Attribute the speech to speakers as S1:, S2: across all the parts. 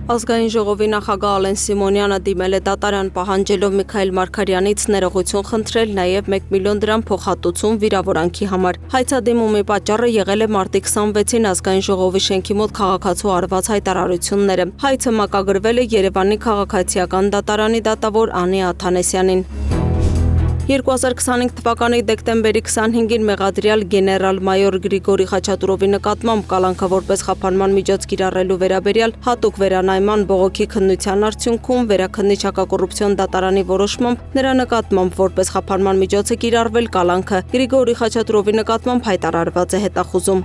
S1: Ազգային ժողովի նախագահ Ալեն Սիմոնյանը դիմել է դատարան պահանջելով Միքայել Մարգարյանից ներողություն խնդրել, նաև 1 միլիոն դրամ փոխհատուցում վիրավորանքի համար։ Հայցադիմումի պատճառը եղել է մարտի 26-ին Ազգային ժողովի շենքի մոտ քաղաքացու արված հայտարարությունները։ Հայցը մակագրվել է Երևանի քաղաքացիական դատարանի դատավոր Անի Աթանեսյանին։ 2025 թվականի դեկտեմբերի 25-ին մեղադրյալ գեներալ-մայոր Գրիգորի Խաչատուրովի նկատմամբ կալանքը որպես խափանման միջոց կիրառելու վերաբերյալ հատուկ վերանայման բողոքի քննության արդյունքում վերաքննիչ հակակոռուպցիոն դատարանի որոշմամբ նրա նկատմամբ որպես խափանման միջոց է կիրառվել կալանքը Գրիգորի Խաչատուրովի նկատմամբ հայտարարված է հետախուզում։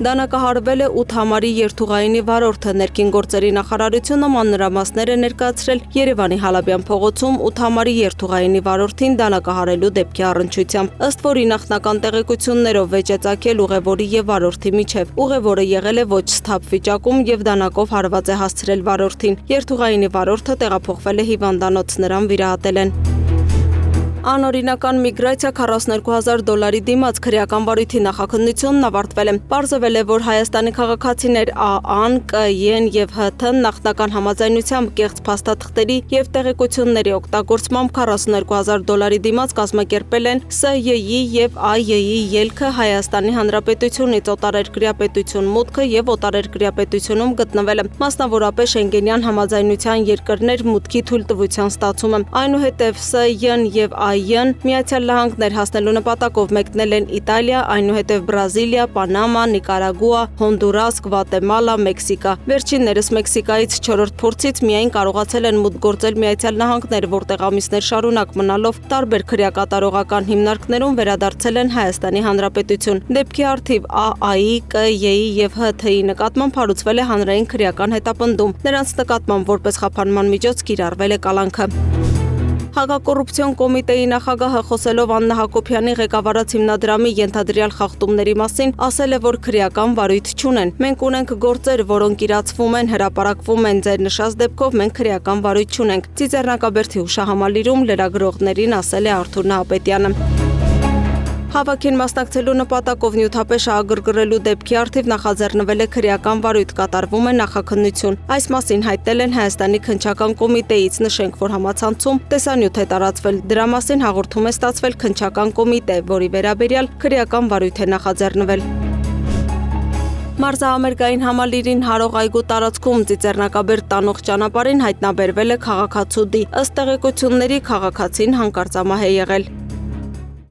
S1: Դանակահարվել է 8 համարի երթուղայինի վարորդը ներքին գործերի նախարարությունը մանրամասներ է ներկայացրել Երևանի Հալաբյան փողոցում 8 համարի երթուղայինի վարորդին դանակահարելու դեպքի առնչությամբ, ըստ որի նախնական տեղեկություններով վեճ է ծագել ուղևորի եւ վարորդի միջև։ Ուղևորը եղել է ոչ սթափ վիճակում եւ դանակով հարված է հասցրել վարորդին։ Երթուղայինի վարորդը տեղափոխվել է հիվանդանոց, նրան վիրահատել են։ Անօրինական միգրացիա $42,000 դիմաց քրեական վարույթի նախաքննությունն ավարտվել է։ Պարզվել է, որ Հայաստանի քաղաքացիներ ԱԱ-ն, ԿԻ-ն եւ ՀԹ-ն նախնական համաձայնությամբ կեղծ փաստաթղթերի եւ տեղեկությունների օգտագործմամբ $42,000 դիմաց կազմակերպել են ՍՅԻ եւ ԱՅԻ ելքը Հայաստանի Հանրապետությունից օտարերկրյա պետություն մուտքը եւ օտարերկրյա պետությունում գտնվելը, մասնավորապես Շենգենյան համաձայնության երկրներ մուտքի թույլտվության ստացումը։ Այնուհետև ՍՅ-ն եւ ԱՅԻ-ն Միացյալ Նահանգներ հասնելու նպատակով մեկնել են Իտալիա, այնուհետև Բրազիլիա, Պանամա, Նիկարագուա, Հոնդուրաս, Գվատեմալա, Մեքսիկա։ Վերջիններս Մեքսիկայից 4-րդ փորձից միայն կարողացել են մուտք գործել Միացյալ Նահանգներ, որտեղ ամիսներ շարունակ մնալով տարբեր քրեակատարողական հիմնարկներում վերադարձել են Հայաստանի Հանրապետություն։ Դեպքի առթիվ ԱԱ-ի, ԿԻ-ի եւ ՀԹ-ի նկատմամբ հարուցվել է հանրային քրեական հետապնդում։ Նրանց նկատմամբ որպես խափանման միջոց կիրառվել է կալանքը։ Հակակոռուպցիոն կոմիտեի նախագահը խոսելով Աննա Հակոբյանի ղեկավարած հիմնադրամի ենթադրյալ խախտումների մասին ասել է, որ քրեական վարույթ չունեն։ Մենք ունենք գործեր, որոնք իրացվում են, հրապարակվում են, ձեր նշած դեպքով մենք քրեական վարույթ չունենք։ Ծիծեռնակաբերդի հուշահամալիրում լրագրողներին ասել է Արթուր Նահապետյանը։ Հավաքին մասնակցելու նպատակով նյութապես շահագրգռելու դեպքի առթիվ նախաձեռնվել է քրեական վարույթ, կատարվում է նախաքննություն։ Այս մասին հայտնել են Հայաստանի քննչական կոմիտեից, նշենք, որ համացանցում տեսանյութ է տարածվել։ Դրա մասին հաղորդում է ստացվել քննչական կոմիտե, որի վերաբերյալ քրեական վարույթ է նախաձեռնվել։ Մարզահամերգային համալիրին հարող այգու տարածքում ծիծեռնակաբերդ տանող ճանապարհին հայտնաբերվել է քաղաքացու դի։ Ըստ տեղեկությունների քաղաքացին հանկարծամահ է եղել։